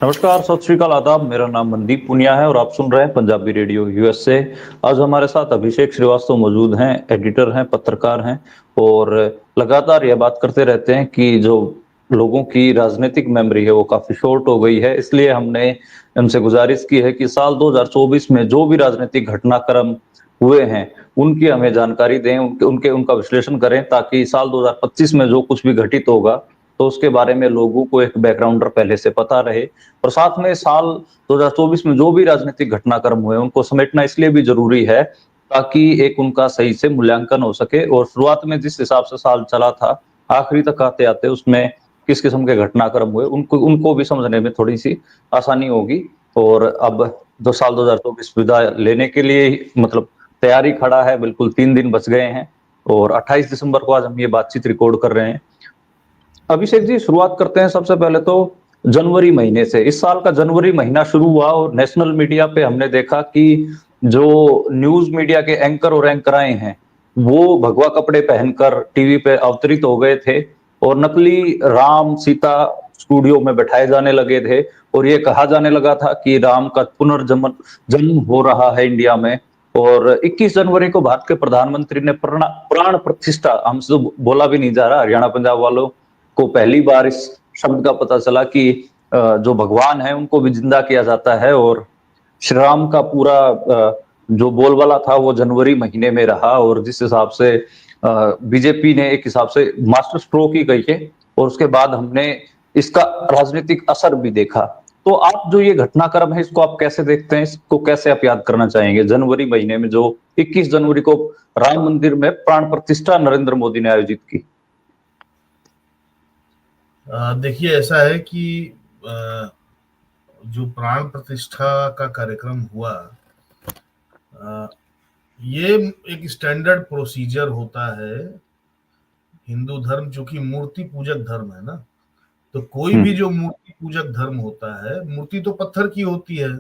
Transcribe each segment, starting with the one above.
नमस्कार, सत श्री अकाल, आदाब। मेरा नाम मनदीप पुनिया है और आप सुन रहे हैं पंजाबी रेडियो यूएस से। आज हमारे साथ अभिषेक श्रीवास्तव मौजूद हैं, एडिटर हैं, पत्रकार हैं और लगातार यह बात करते रहते हैं कि जो लोगों की राजनीतिक मेमोरी है वो काफ़ी शॉर्ट हो गई है। इसलिए हमने उनसे गुज़ारिश की है कि साल 2024 में जो भी राजनीतिक घटनाक्रम हुए हैं, उनकी हमें जानकारी दें, उनका विश्लेषण करें ताकि साल 2025 में जो कुछ भी घटित होगा, तो उसके बारे में लोगों को एक बैकग्राउंडर पहले से पता रहे। और साथ में साल 2024 में जो भी राजनीतिक घटनाक्रम हुए उनको समेटना इसलिए भी जरूरी है ताकि एक उनका सही से मूल्यांकन हो सके और शुरुआत में जिस हिसाब से साल चला था आखिरी तक आते आते उसमें किस किस्म के घटनाक्रम हुए उनको उनको भी समझने में थोड़ी सी आसानी होगी। और अब जो साल 2024 विदा लेने के लिए मतलब तैयारी खड़ा है, बिल्कुल 3 दिन बच गए हैं और 28 दिसंबर को आज हम ये बातचीत रिकॉर्ड कर रहे हैं। अभिषेक जी, शुरुआत करते हैं सबसे पहले तो जनवरी महीने से। इस साल का जनवरी महीना शुरू हुआ और नेशनल मीडिया पे हमने देखा कि जो न्यूज मीडिया के एंकर और एंकराएं हैं वो भगवा कपड़े पहनकर टीवी पे अवतरित हो गए थे और नकली राम सीता स्टूडियो में बैठाए जाने लगे थे और ये कहा जाने लगा था कि राम का पुनर्जन्म जन्म हो रहा है इंडिया में। और 21 जनवरी को भारत के प्रधानमंत्री ने प्राण प्रतिष्ठा, हमसे तो बोला भी नहीं जा रहा, हरियाणा पंजाब वालों को पहली बार इस शब्द का पता चला कि जो भगवान है उनको भी जिंदा किया जाता है। और श्री राम का पूरा जो बोलबाला था वो जनवरी महीने में रहा और जिस हिसाब से बीजेपी ने एक हिसाब से मास्टर स्ट्रोक ही गई है और उसके बाद हमने इसका राजनीतिक असर भी देखा। तो आप जो ये घटनाक्रम है इसको आप कैसे देखते हैं, इसको कैसे आप याद करना चाहेंगे? जनवरी महीने में जो 21 जनवरी को राम मंदिर में प्राण प्रतिष्ठा नरेंद्र मोदी ने आयोजित की। देखिए, ऐसा है कि जो प्राण प्रतिष्ठा का कार्यक्रम हुआ, ये एक स्टैंडर्ड प्रोसीजर होता है। हिंदू धर्म चूंकि मूर्ति पूजक धर्म है ना, तो कोई भी जो मूर्ति पूजक धर्म होता है, मूर्ति तो पत्थर की होती है,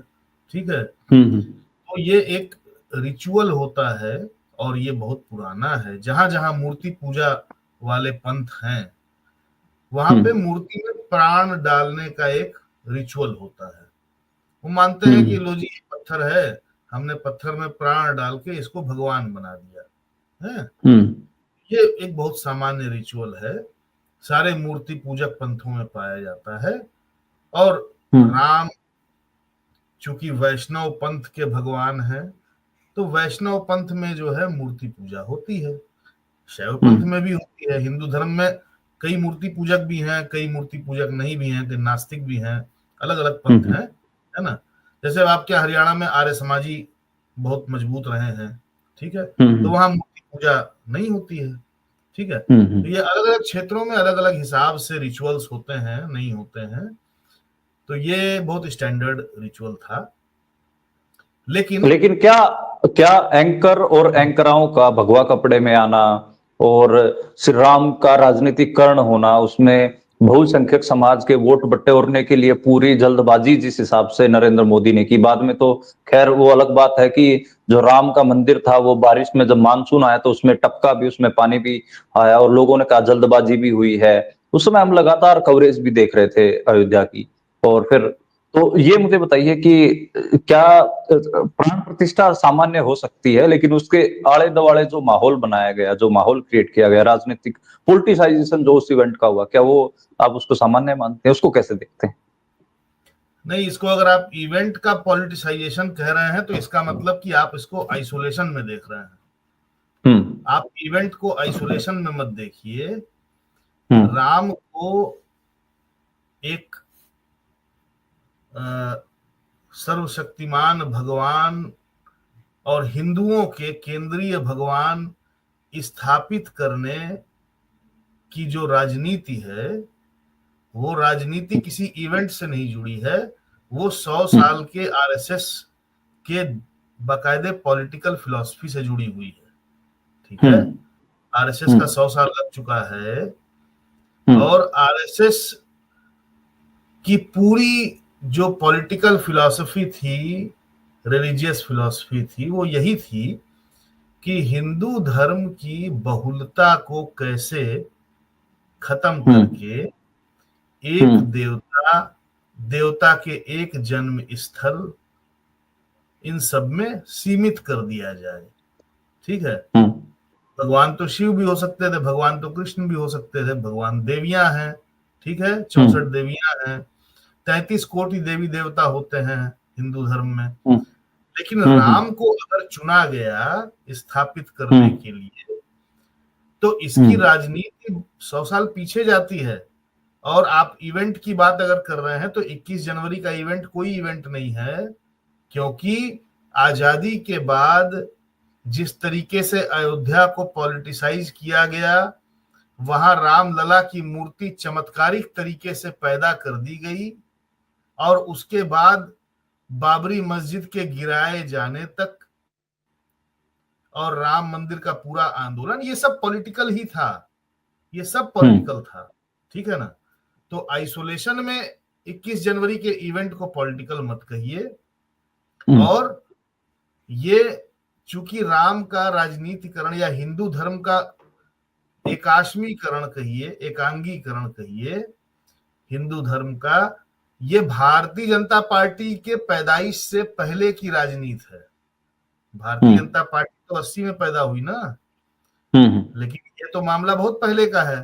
ठीक है। तो ये एक रिचुअल होता है और ये बहुत पुराना है। जहां जहां मूर्ति पूजा वाले पंथ हैं वहां पे मूर्ति में प्राण डालने का एक रिचुअल होता है। वो मानते हैं कि लो जी ये पत्थर है, हमने पत्थर में प्राण डाल के इसको भगवान बना दिया है। ये एक बहुत सामान्य रिचुअल है, सारे मूर्ति पूजक पंथों में पाया जाता है। और राम चूंकि वैष्णव पंथ के भगवान हैं, तो वैष्णव पंथ में जो है मूर्ति पूजा होती है। शैव पंथ में भी होती है। हिंदू धर्म में कई मूर्ति पूजक भी हैं, कई मूर्ति पूजक नहीं भी हैं, कई नास्तिक भी हैं, अलग अलग पंथ हैं, है ना। जैसे आपके हरियाणा में आर्य समाजी बहुत मजबूत रहे हैं, ठीक है, तो वहां मूर्ति पूजा नहीं होती है, ठीक है। तो ये अलग अलग क्षेत्रों में अलग अलग हिसाब से रिचुअल्स होते हैं, नहीं होते हैं। तो ये बहुत स्टैंडर्ड रिचुअल था। लेकिन क्या क्या एंकर और एंकराओं का भगवा कपड़े में आना और श्री राम का राजनीतिकरण होना, उसमें बहुसंख्यक समाज के वोट बटोरने के लिए पूरी जल्दबाजी जिस हिसाब से नरेंद्र मोदी ने की, बाद में तो खैर वो अलग बात है कि जो राम का मंदिर था वो बारिश में जब मानसून आया तो उसमें टपका भी, उसमें पानी भी आया और लोगों ने कहा जल्दबाजी भी हुई है। उस समय हम लगातार कवरेज भी देख रहे थे अयोध्या की। और फिर तो ये मुझे बताइए कि क्या प्राण प्रतिष्ठा सामान्य हो सकती है, लेकिन उसके आड़े दवाड़े जो माहौल बनाया गया, जो माहौल क्रिएट किया गया, राजनीतिक पोलिटिसाइजेशन जो उस इवेंट का हुआ, क्या वो आप उसको सामान्य मानते हैं? उसको कैसे देखते हैं? नहीं, इसको अगर आप इवेंट का पॉलिटिसाइजेशन कह रहे हैं तो इसका मतलब कि आप इसको आइसोलेशन में देख रहे हैं। आप इवेंट को आइसोलेशन में मत देखिए। राम को एक सर्वशक्तिमान भगवान और हिंदुओं के केंद्रीय भगवान स्थापित करने की जो राजनीति है, वो राजनीति किसी इवेंट से नहीं जुड़ी है। वो 100 साल के आरएसएस के बाकायदे पॉलिटिकल फिलॉसफी से जुड़ी हुई है, ठीक है। आरएसएस का 100 साल लग चुका है और आरएसएस की पूरी जो पॉलिटिकल फिलॉसफी थी, रिलीजियस फिलॉसफी थी, वो यही थी कि हिंदू धर्म की बहुलता को कैसे खत्म करके एक देवता देवता के एक जन्म स्थल, इन सब में सीमित कर दिया जाए। ठीक है, भगवान तो शिव भी हो सकते थे, भगवान तो कृष्ण भी हो सकते थे, भगवान देवियां हैं। ठीक है, 64 देवियां हैं, 33 कोटि देवी देवता होते हैं हिंदू धर्म में। लेकिन राम को अगर चुना गया स्थापित करने के लिए, तो इसकी राजनीति 100 साल पीछे जाती है। और आप इवेंट की बात अगर कर रहे हैं तो 21 जनवरी का इवेंट कोई इवेंट नहीं है, क्योंकि आजादी के बाद जिस तरीके से अयोध्या को पॉलिटिसाइज किया गया, वहां रामलला की मूर्ति चमत्कारिक तरीके से पैदा कर दी गई, और उसके बाद बाबरी मस्जिद के गिराए जाने तक और राम मंदिर का पूरा आंदोलन, ये सब पॉलिटिकल ही था, ये सब पॉलिटिकल था। ठीक है ना, तो आइसोलेशन में 21 जनवरी के इवेंट को पॉलिटिकल मत कहिए। और ये चूंकि राम का राजनीतिकरण या हिंदू धर्म का एकाश्मीकरण कहिए, एकांगीकरण कहिए हिंदू धर्म का, ये भारतीय जनता पार्टी के पैदाइश से पहले की राजनीति है। भारतीय जनता पार्टी तो 80 में पैदा हुई ना, लेकिन ये तो मामला बहुत पहले का है।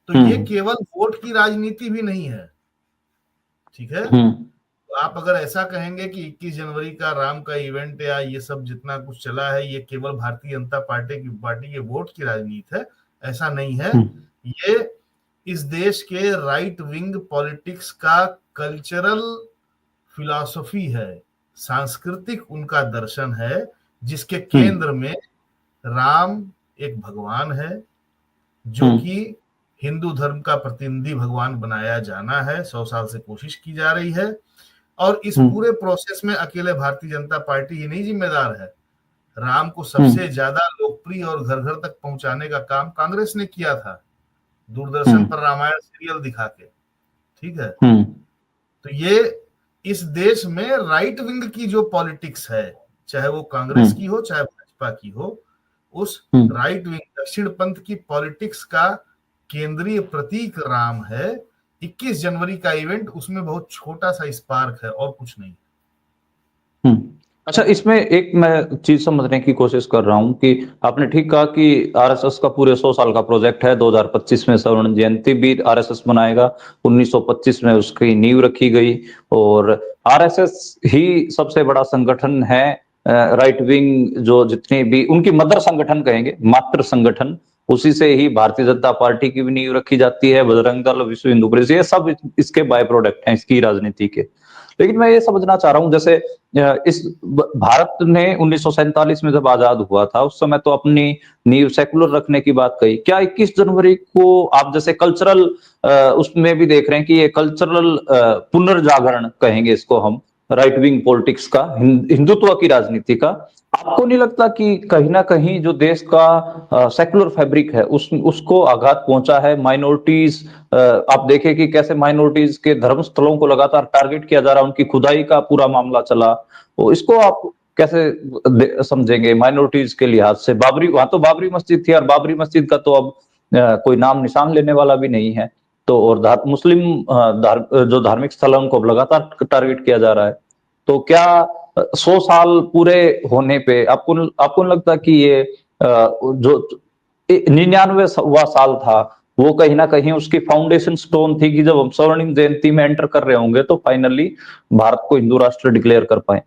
तो ये केवल वोट की राजनीति भी नहीं है। ठीक है, तो आप अगर ऐसा कहेंगे कि 21 जनवरी का राम का इवेंट या ये सब जितना कुछ चला है ये केवल भारतीय जनता पार्टी के वोट की राजनीति है, ऐसा नहीं है। ये इस देश के राइट विंग पॉलिटिक्स का कल्चरल फिलॉसफी है, सांस्कृतिक उनका दर्शन है, जिसके केंद्र में राम एक भगवान है, जो कि हिंदू धर्म का प्रतिनिधि भगवान बनाया जाना है। 100 साल से कोशिश की जा रही है, और इस पूरे प्रोसेस में अकेले भारतीय जनता पार्टी ही नहीं जिम्मेदार है। राम को सबसे ज्यादा लोकप्रिय और घर घर तक पहुंचाने का काम कांग्रेस ने किया था, दूरदर्शन पर रामायण सीरियल दिखा के। ठीक है, तो ये इस देश में राइट विंग की जो पॉलिटिक्स है, चाहे वो कांग्रेस की हो चाहे भाजपा की हो, उस राइट विंग दक्षिण पंथ की पॉलिटिक्स का केंद्रीय प्रतीक राम है। 21 जनवरी का इवेंट उसमें बहुत छोटा सा स्पार्क है और कुछ नहीं। अच्छा, इसमें एक मैं चीज समझने की कोशिश कर रहा हूं कि आपने ठीक कहा कि आरएसएस का पूरे 100 साल का प्रोजेक्ट है। 2025 में स्वर्ण जयंती भी आरएसएस मनाएगा, 1925 में उसकी नींव रखी गई, और आरएसएस ही सबसे बड़ा संगठन है राइट विंग, जो जितने भी उनकी मदर संगठन कहेंगे, मातृ संगठन, उसी से ही भारतीय जनता पार्टी की भी नींव रखी जाती है, बजरंग दल, विश्व हिंदू परिषद, ये सब इसके बाय प्रोडक्ट हैं इसकी राजनीति के। लेकिन मैं ये समझना चाह रहा हूं, जैसे इस भारत ने 1947 में जब आजाद हुआ था, उस समय तो अपनी नींव सेकुलर रखने की बात कही। क्या 21 जनवरी को आप जैसे कल्चरल उसमें भी देख रहे हैं कि ये कल्चरल पुनर्जागरण कहेंगे इसको हम, राइट विंग पॉलिटिक्स का, हिंदुत्व की राजनीति का? आपको नहीं लगता कि कहीं ना कहीं जो देश का सेकुलर फैब्रिक है उसको आघात पहुंचा है? माइनॉरिटीज, आप देखें कि कैसे माइनॉरिटीज के धर्म स्थलों को लगातार टारगेट किया जा रहा है, उनकी खुदाई का पूरा मामला चला, तो इसको आप कैसे समझेंगे माइनॉरिटीज के लिहाज से? वहां तो बाबरी मस्जिद थी, और बाबरी मस्जिद का तो अब कोई नाम निशान लेने वाला भी नहीं है, तो और मुस्लिम जो धार्मिक स्थल है उनको लगातार टारगेट किया जा रहा है। तो क्या 100 साल पूरे होने पे आपको लगता कि ये जो 99वां साल था, वो कहीं ना कहीं उसकी फाउंडेशन स्टोन थी कि जब हम स्वर्णिम जयंती में एंटर कर रहे होंगे तो फाइनली भारत को हिंदू राष्ट्र डिक्लेयर कर पाए?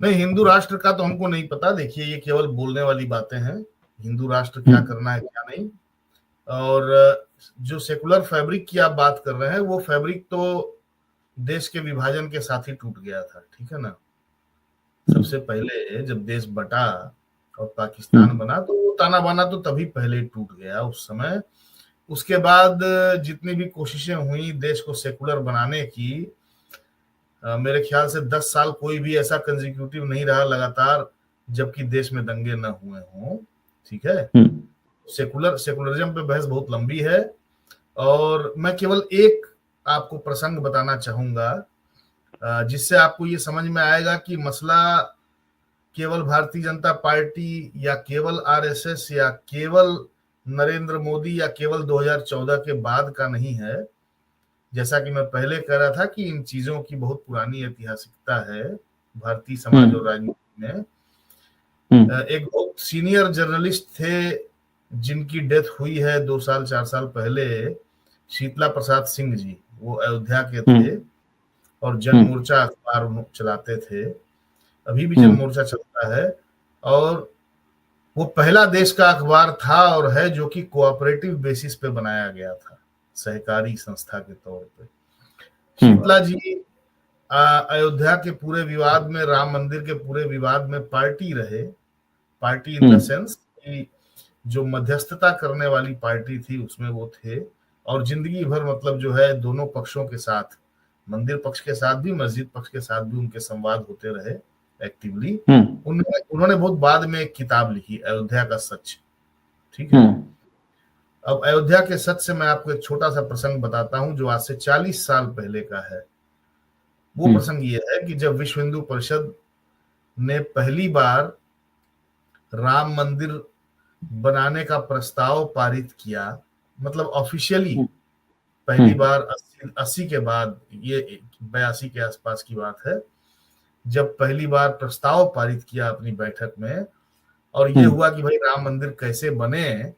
नहीं, हिंदू राष्ट्र का तो हमको नहीं पता। देखिए, ये केवल बोलने वाली बातें हैं, हिंदू राष्ट्र क्या करना है क्या नहीं। और जो सेकुलर फैब्रिक की आप बात कर रहे हैं, वो फैब्रिक तो देश के विभाजन के साथ ही टूट गया था। ठीक है ना, सबसे पहले जब देश बटा और पाकिस्तान बना, तो वो ताना बाना तो तभी पहले टूट गया उस समय। उसके बाद जितनी भी कोशिशें हुई देश को सेकुलर बनाने की, मेरे ख्याल से 10 साल कोई भी ऐसा कंजिक्यूटिव नहीं रहा लगातार जबकि देश में दंगे न हुए हों। ठीक है, सेकुलरिज्म पे बहस बहुत लंबी है, और मैं केवल एक आपको प्रसंग बताना चाहूंगा जिससे आपको ये समझ में आएगा कि मसला केवल भारतीय जनता पार्टी या केवल आरएसएस या केवल नरेंद्र मोदी या केवल 2014 के बाद का नहीं है। जैसा कि मैं पहले कह रहा था कि इन चीजों की बहुत पुरानी ऐतिहासिकता है भारतीय समाज और राजनीति में। एक बहुत सीनियर जर्नलिस्ट थे जिनकी डेथ हुई है 2 साल 4 साल पहले, शीतला प्रसाद सिंह जी। वो अयोध्या के थे और जन मोर्चा अखबार चलाते थे, अभी भी जन मोर्चा चलता है। और वो पहला देश का अखबार था और है जो कि कोऑपरेटिव बेसिस पे बनाया गया था, सहकारी संस्था के तौर पे। शीतला जी अयोध्या के पूरे विवाद में, राम मंदिर के पूरे विवाद में पार्टी रहे। पार्टी इन द सेंस कि जो मध्यस्थता करने वाली पार्टी थी उसमें वो थे, और जिंदगी भर मतलब जो है दोनों पक्षों के साथ, मंदिर पक्ष के साथ भी मस्जिद पक्ष के साथ भी उनके संवाद होते रहे एक्टिवली। उन्होंने बहुत बाद में एक किताब लिखी, अयोध्या का सच। ठीक है। अब अयोध्या के सच से मैं आपको एक छोटा सा प्रसंग बताता हूं जो आज से 40 साल पहले का है। वो प्रसंग ये है कि जब विश्व हिंदू परिषद ने पहली बार राम मंदिर बनाने का प्रस्ताव पारित किया, मतलब ऑफिशियली पहली बार 80 के बाद, ये 82 के आसपास की बात है, जब पहली बार प्रस्ताव पारित किया अपनी बैठक में, और ये हुआ कि भाई राम मंदिर कैसे बने,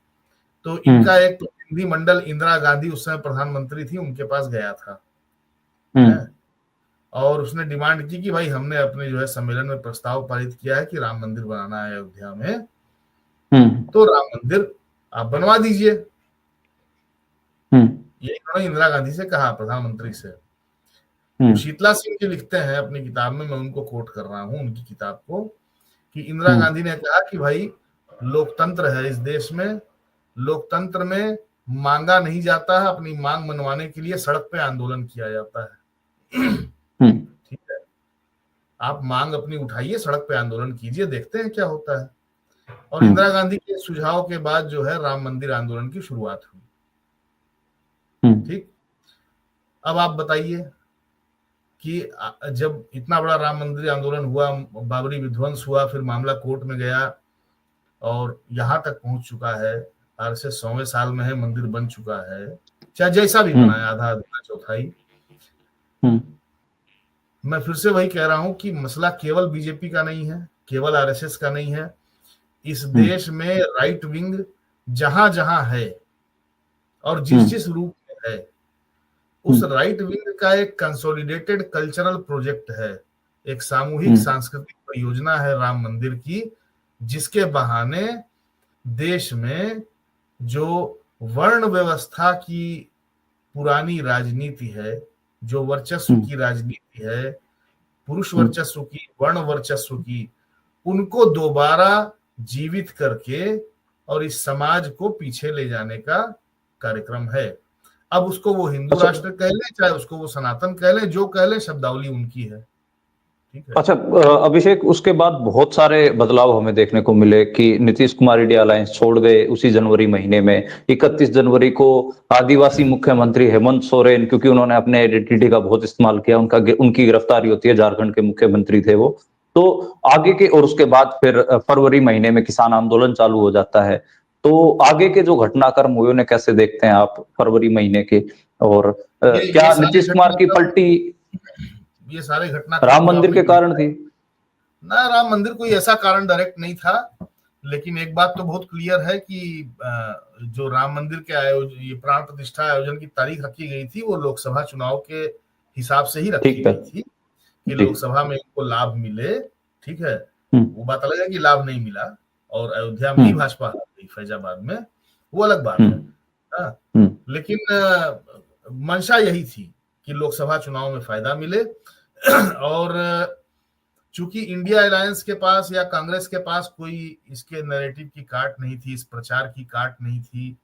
तो इनका एक प्रतिनिधि मंडल, इंदिरा गांधी उस समय प्रधानमंत्री थी, उनके पास गया था और उसने डिमांड की कि भाई हमने अपने जो है सम्मेलन में प्रस्ताव पारित किया है कि राम मंदिर बनाना है अयोध्या में, तो राम मंदिर आप बनवा दीजिए। ये इन्होंने इंदिरा गांधी से कहा, प्रधानमंत्री से। तो शीतला सिंह जी लिखते हैं अपनी किताब में, मैं उनको कोट कर रहा हूं उनकी किताब को, कि इंदिरा गांधी ने कहा कि भाई लोकतंत्र है इस देश में, लोकतंत्र में मांगा नहीं जाता है, अपनी मांग मनवाने के लिए सड़क पे आंदोलन किया जाता है। ठीक है, आप मांग अपनी उठाइए, सड़क पे आंदोलन कीजिए, देखते हैं क्या होता है। और इंदिरा गांधी के सुझाव के बाद जो है राम मंदिर आंदोलन की शुरुआत हुई। ठीक, अब आप बताइए कि जब इतना बड़ा राम मंदिर आंदोलन हुआ, बाबरी विध्वंस हुआ, फिर मामला कोर्ट में गया और यहां तक पहुंच चुका है, आज से 100वें साल में है, मंदिर बन चुका है, चाहे जैसा भी बनाया, आधा आधा चौथाई। मैं फिर से वही कह रहा हूं कि मसला केवल बीजेपी का नहीं है, केवल आरएसएस का नहीं है। इस देश में राइट विंग जहां जहां है और जिस जिस रूप में है, उस राइट विंग का एक कंसोलिडेटेड कल्चरल प्रोजेक्ट है, एक सामूहिक सांस्कृतिक परियोजना है राम मंदिर की, जिसके बहाने देश में जो वर्ण व्यवस्था की पुरानी राजनीति है, जो वर्चस्व की राजनीति है, पुरुष वर्चस्व की, वर्ण वर्चस्व की, उनको दोबारा जीवित करके और इस समाज को पीछे ले जाने का कार्यक्रम है। अब उसको वो हिंदू राष्ट्र कह ले, चाहे उसको वो सनातन कह ले, जो कह ले, शब्दावली उनकी है। ठीक है। अच्छा अभिषेक, उसके बाद बहुत सारे बदलाव हमें देखने को मिले कि नीतीश कुमार इंडिया अलायंस छोड़ गए उसी जनवरी महीने में। 31 जनवरी को आदिवासी मुख्यमंत्री हेमंत सोरेन, क्योंकि उन्होंने अपने आइडेंटिटी का बहुत इस्तेमाल किया, उनकी गिरफ्तारी होती है, झारखंड के मुख्यमंत्री थे वो। तो आगे के, और उसके बाद फिर फरवरी महीने में किसान आंदोलन चालू हो जाता है। तो आगे के जो घटनाक्रम हुए उन्हें कैसे देखते हैं आप फरवरी महीने के, और क्या नीतीश कुमार की पलटी ये सारे घटना राम मंदिर के कारण थी? ना, राम मंदिर कोई ऐसा कारण डायरेक्ट नहीं था, लेकिन एक बात तो बहुत क्लियर है कि जो राम मंदिर के ये प्राण प्रतिष्ठा आयोजन की तारीख रखी गई थी, वो लोकसभा चुनाव के हिसाब से ही रखी गई थी कि लोकसभा में इनको लाभ मिले। ठीक है, वो बात अलग है कि लाभ नहीं मिला और अयोध्या में ही भाजपा हार गई, फैजाबाद में, वो अलग बात है। लेकिन मंशा यही थी कि लोकसभा चुनाव में फायदा मिले। और चूंकि इंडिया अलायंस के पास या कांग्रेस के पास कोई इसके नैरेटिव की काट नहीं थी, इस प्रचार की काट नहीं थी,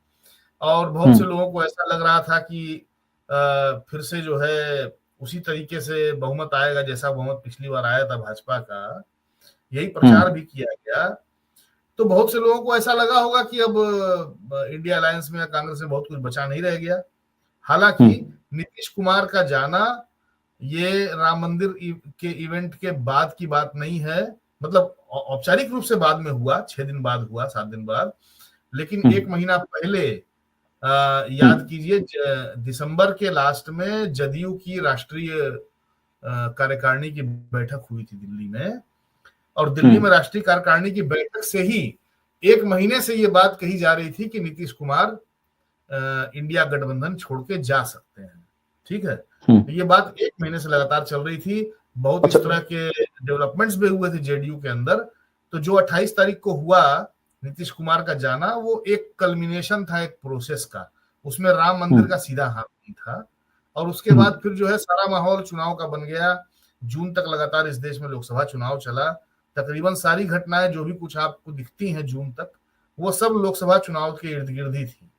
और बहुत से लोगों को ऐसा लग रहा था कि फिर से जो है उसी तरीके से बहुमत आएगा जैसा बहुमत पिछली बार आया था भाजपा का, यही प्रचार भी किया गया। तो बहुत से लोगों को ऐसा लगा होगा कि अब इंडिया अलायंस में या कांग्रेस में बहुत कुछ बचा नहीं रह गया। हालांकि नीतीश कुमार का जाना ये राम मंदिर के इवेंट के बाद की बात नहीं है, मतलब औपचारिक रूप से बाद में हुआ, 6 दिन बाद हुआ, 7 दिन बाद, लेकिन 1 महीना पहले याद कीजिए दिसंबर के लास्ट में जदयू की राष्ट्रीय कार्यकारिणी की बैठक हुई थी दिल्ली में, और दिल्ली में राष्ट्रीय कार्यकारिणी की बैठक से ही 1 महीने से ये बात कही जा रही थी कि नीतीश कुमार इंडिया गठबंधन छोड़ के जा सकते हैं। ठीक है, तो ये बात 1 महीने से लगातार चल रही थी। बहुत इस तरह के डेवलपमेंट्स भी हुए थे जेडीयू के अंदर। तो जो 28 तारीख को हुआ नीतीश कुमार का जाना, वो एक कल्मिनेशन था एक प्रोसेस का, उसमें राम मंदिर का सीधा हाथ नहीं था। और उसके बाद फिर जो है सारा माहौल चुनाव का बन गया। जून तक लगातार इस देश में लोकसभा चुनाव चला। तकरीबन सारी घटनाएं जो भी कुछ आपको दिखती हैं जून तक, वो सब लोकसभा चुनाव के इर्द गिर्द ही थी।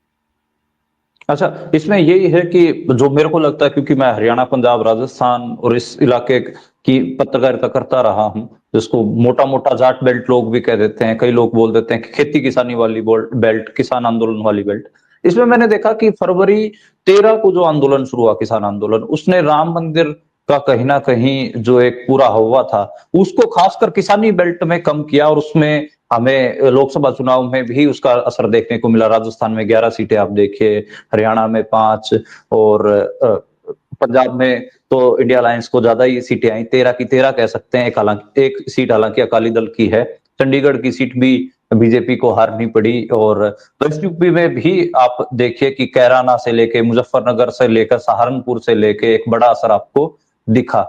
अच्छा, इसमें यही है कि जो मेरे को लगता है, क्योंकि मैं हरियाणा, पंजाब, राजस्थान और इस इलाके की पत्रकारिता करता रहा हूं, जिसको मोटा मोटा जाट बेल्ट लोग भी कह देते हैं, कई लोग बोल देते हैं कि खेती किसानी वाली बेल्ट, किसान आंदोलन वाली बेल्ट। इसमें मैंने देखा कि फरवरी 13 को जो आंदोलन शुरू हुआ, किसान आंदोलन, उसने राम मंदिर का कहीं ना कहीं जो एक पूरा हवा था उसको खासकर किसानी बेल्ट में कम किया, और उसमें हमें लोकसभा चुनाव में भी उसका असर देखने को मिला। राजस्थान में 11 सीटें आप देखिए, हरियाणा में 5, और पंजाब में तो इंडिया अलायंस को ज्यादा ही सीटें आई, 13 की 13 कह सकते हैं। एक सीट हालांकि अकाली दल की है। चंडीगढ़ की सीट भी बीजेपी को हारनी पड़ी। और वेस्ट यूपी में भी आप देखिए कि कैराना से लेके, मुजफ्फरनगर से लेकर, सहारनपुर से लेके एक बड़ा असर आपको दिखा।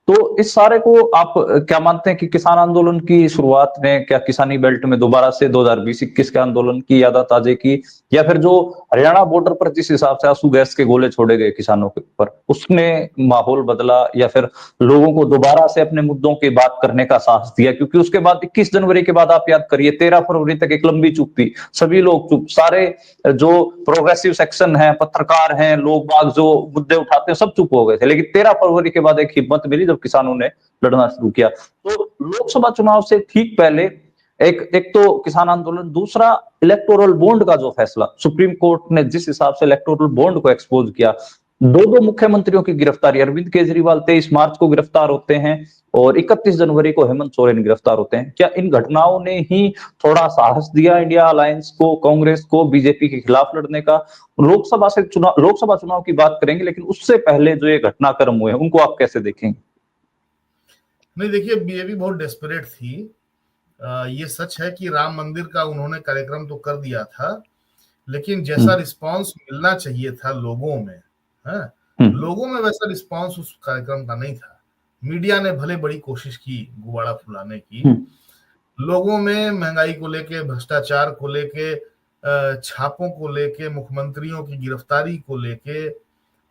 तो इस सारे को आप क्या मानते हैं कि किसान आंदोलन की शुरुआत ने क्या किसानी बेल्ट में दोबारा से 2020-21 के आंदोलन की याद ताजे की, या फिर जो हरियाणा बॉर्डर पर जिस हिसाब से आंसू गैस के गोले छोड़े गए किसानों के ऊपर, उसने माहौल बदला, या फिर लोगों को दोबारा से अपने मुद्दों की बात करने का साहस दिया? क्योंकि उसके बाद 21 जनवरी के बाद आप याद करिए, 13 फरवरी तक एक लंबी चुप थी, सभी लोग चुप, सारे जो प्रोग्रेसिव सेक्शन है, पत्रकार हैं, लोग बाग जो मुद्दे उठाते हैं, सब चुप हो गए थे। लेकिन 13 फरवरी के बाद एक हिम्मत मिली जब किसानों ने लड़ना शुरू किया। तो लोकसभा चुनाव से ठीक पहले एक तो किसान आंदोलन, दूसरा इलेक्टोरल बॉन्ड का जो फैसला, सुप्रीम कोर्ट ने जिस हिसाब से इलेक्टोरल बॉन्ड को एक्सपोज किया, दो मुख्यमंत्रियों की गिरफ्तारी, अरविंद केजरीवाल 23 मार्च को गिरफ्तार होते हैं और 31 जनवरी को हेमंत सोरेन गिरफ्तार होते हैं। क्या इन घटनाओं ने ही थोड़ा साहस दिया इंडिया अलायंस को, कांग्रेस को, बीजेपी के खिलाफ लड़ने का? लोकसभा चुनाव की बात करेंगे, लेकिन उससे पहले जो ये घटनाक्रम हुए उनको आप कैसे देखेंगे? नहीं, देखिए, बीजेपी बहुत डेस्परेट थी। ये सच है कि राम मंदिर का उन्होंने कार्यक्रम तो कर दिया था, लेकिन जैसा रिस्पांस मिलना चाहिए था लोगों में, है, लोगों में वैसा रिस्पांस उस कार्यक्रम का नहीं था। मीडिया ने भले बड़ी कोशिश की गुब्बारा फुलाने की, लोगों में महंगाई को लेके, भ्रष्टाचार को लेके, छापों को लेके, मुख्यमंत्रियों की गिरफ्तारी को लेके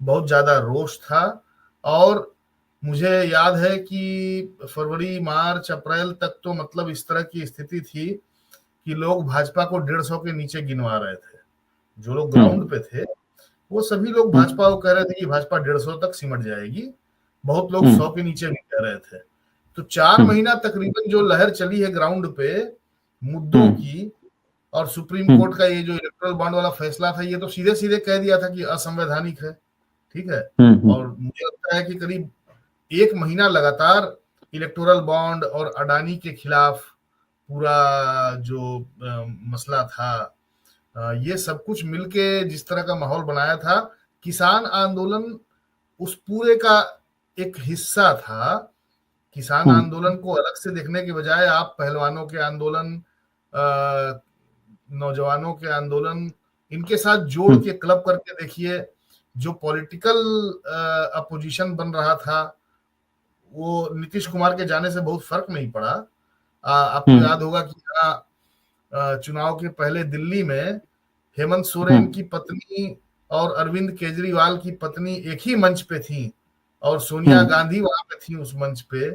बहुत ज्यादा रोष था। और मुझे याद है कि फरवरी, मार्च, अप्रैल तक तो मतलब इस तरह की स्थिति थी कि लोग भाजपा को 150 के नीचे गिनवा रहे थे। जो लोग ग्राउंड पे थे वो सभी लोग भाजपा को कह रहे थे कि भाजपा 150 तक सिमट जाएगी। बहुत लोग 100 के नीचे भी कह रहे थे। तो 4 महीना तकरीबन जो लहर चली है ग्राउंड पे मुद्दों की, और सुप्रीम कोर्ट का ये जो इलेक्टोरल बॉन्ड वाला फैसला था, ये तो सीधे सीधे कह दिया था कि असंवैधानिक है। ठीक है, और मुझे लगता है कि करीब 1 महीना लगातार इलेक्टोरल बॉन्ड और अडानी के खिलाफ पूरा जो मसला था, ये सब कुछ मिलके जिस तरह का माहौल बनाया था, किसान आंदोलन उस पूरे का एक हिस्सा था। किसान आंदोलन को अलग से देखने के बजाय आप पहलवानों के आंदोलन, नौजवानों के आंदोलन, इनके साथ जोड़ के क्लब करके देखिए। जो पॉलिटिकल अपोजिशन बन रहा था वो नीतीश कुमार के जाने से बहुत फर्क नहीं पड़ा। आपको याद होगा कि यहाँ चुनाव के पहले दिल्ली में हेमंत सोरेन की पत्नी और अरविंद केजरीवाल की पत्नी एक ही मंच पे थी, और सोनिया गांधी वहां पे थी उस मंच पे,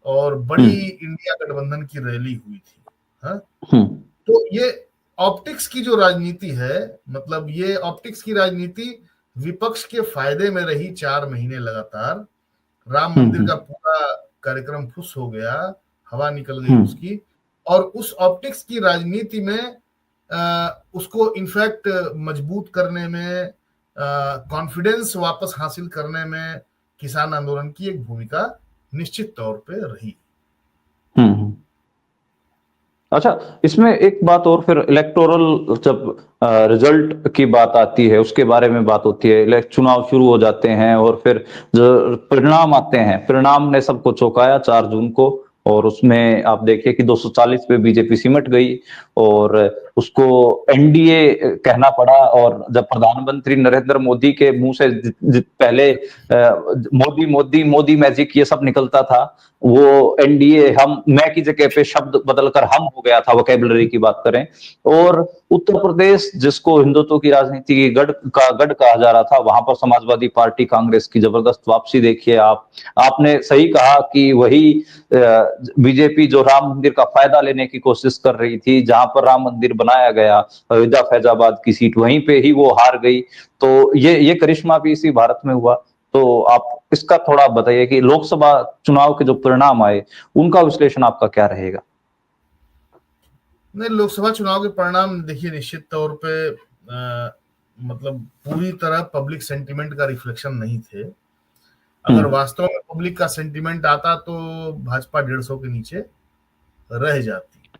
और बड़ी इंडिया गठबंधन की रैली हुई थी। हाँ? तो ये ऑप्टिक्स की जो राजनीति है, मतलब ये ऑप्टिक्स की राजनीति विपक्ष के फायदे में रही 4 महीने लगातार। राम मंदिर का पूरा कार्यक्रम फुस हो गया, हवा निकल गई उसकी, और उस ऑप्टिक्स की राजनीति में उसको इनफैक्ट मजबूत करने में, कॉन्फिडेंस वापस हासिल करने में किसान आंदोलन की एक भूमिका निश्चित तौर पे रही। अच्छा, इसमें एक बात और, फिर इलेक्टोरल जब रिजल्ट की बात आती है उसके बारे में बात होती है, चुनाव शुरू हो जाते हैं और फिर जो परिणाम आते हैं, परिणाम ने सबको चौंकाया 4 जून को। और उसमें आप देखिए कि 240 पे बीजेपी सिमट गई और उसको एनडीए कहना पड़ा। और जब प्रधानमंत्री नरेंद्र मोदी के मुंह से पहले मोदी मोदी मोदी मैजिक ये सब निकलता था, वो एनडीए हम मैं की जगह पे शब्द बदलकर हम हो गया था, वोकैबुलरी की बात करें। और उत्तर प्रदेश जिसको हिंदुत्व की राजनीति की गढ़ कहा जा रहा था, वहां पर समाजवादी पार्टी कांग्रेस की जबरदस्त वापसी देखिए आप। आपने सही कहा कि वही बीजेपी जो राम मंदिर का फायदा लेने की कोशिश कर रही थी, जहां पर राम मंदिर बनाया गया, अयोध्या फैजाबाद की सीट, वहीं पे ही वो हार गई। तो ये करिश्मा भी इसी भारत में हुआ। तो आप इसका थोड़ा बताइए कि लोकसभा चुनाव के जो परिणाम आए उनका विश्लेषण आपका क्या रहेगा? नहीं, लोकसभा चुनाव के परिणाम देखिए निश्चित तौर पे मतलब पूरी तरह पब्लिक सेंटिमेंट का रिफ्लेक्शन नहीं थे। अगर वास्तव में पब्लिक का सेंटिमेंट आता तो भाजपा 150 के नीचे रह जाती,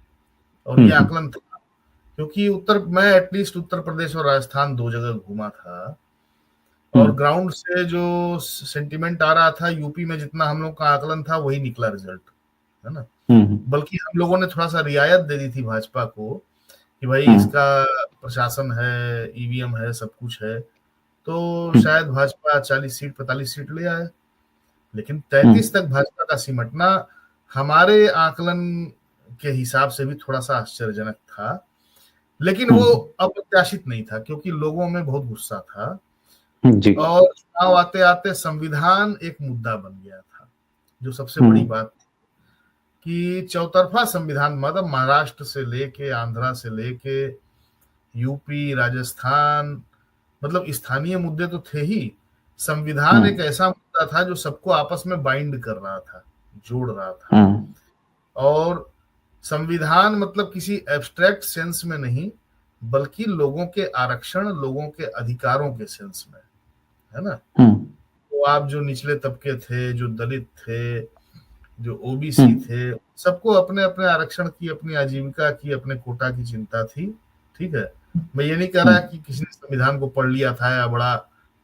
और ये आकलन था। क्योंकि मैं एटलीस्ट उत्तर प्रदेश और राजस्थान 2 जगह घूमा था, और ग्राउंड से जो सेंटिमेंट आ रहा था यूपी में, जितना हम लोग का आकलन था वही निकला रिजल्ट, है ना। बल्कि हम लोगों ने थोड़ा सा रियायत दे दी थी भाजपा को कि भाई इसका प्रशासन है, ईवीएम है, सब कुछ है, तो शायद भाजपा 40 सीट 45 सीट ले आए। लेकिन 33 तक भाजपा का सिमटना हमारे आकलन के हिसाब से भी थोड़ा सा आश्चर्यजनक था। लेकिन वो अप्रत्याशित नहीं था, क्योंकि लोगों में बहुत गुस्सा था। जी। और चुनाव आते आते संविधान एक मुद्दा बन गया था, जो सबसे बड़ी बात कि चौतरफा संविधान, मतलब महाराष्ट्र से लेके आंध्रा से लेके यूपी, राजस्थान, मतलब स्थानीय मुद्दे तो थे ही, संविधान एक ऐसा मुद्दा था जो सबको आपस में बाइंड कर रहा था, जोड़ रहा था। और संविधान मतलब किसी एब्स्ट्रैक्ट सेंस में नहीं, बल्कि लोगों के आरक्षण, लोगों के अधिकारों के सेंस में, है ना। तो आप जो निचले तबके थे, जो दलित थे, जो ओबीसी थे, सबको अपने अपने आरक्षण की, अपनी आजीविका की, अपने कोटा की चिंता थी। ठीक है, मैं ये नहीं कह रहा कि किसी ने संविधान को पढ़ लिया था या बड़ा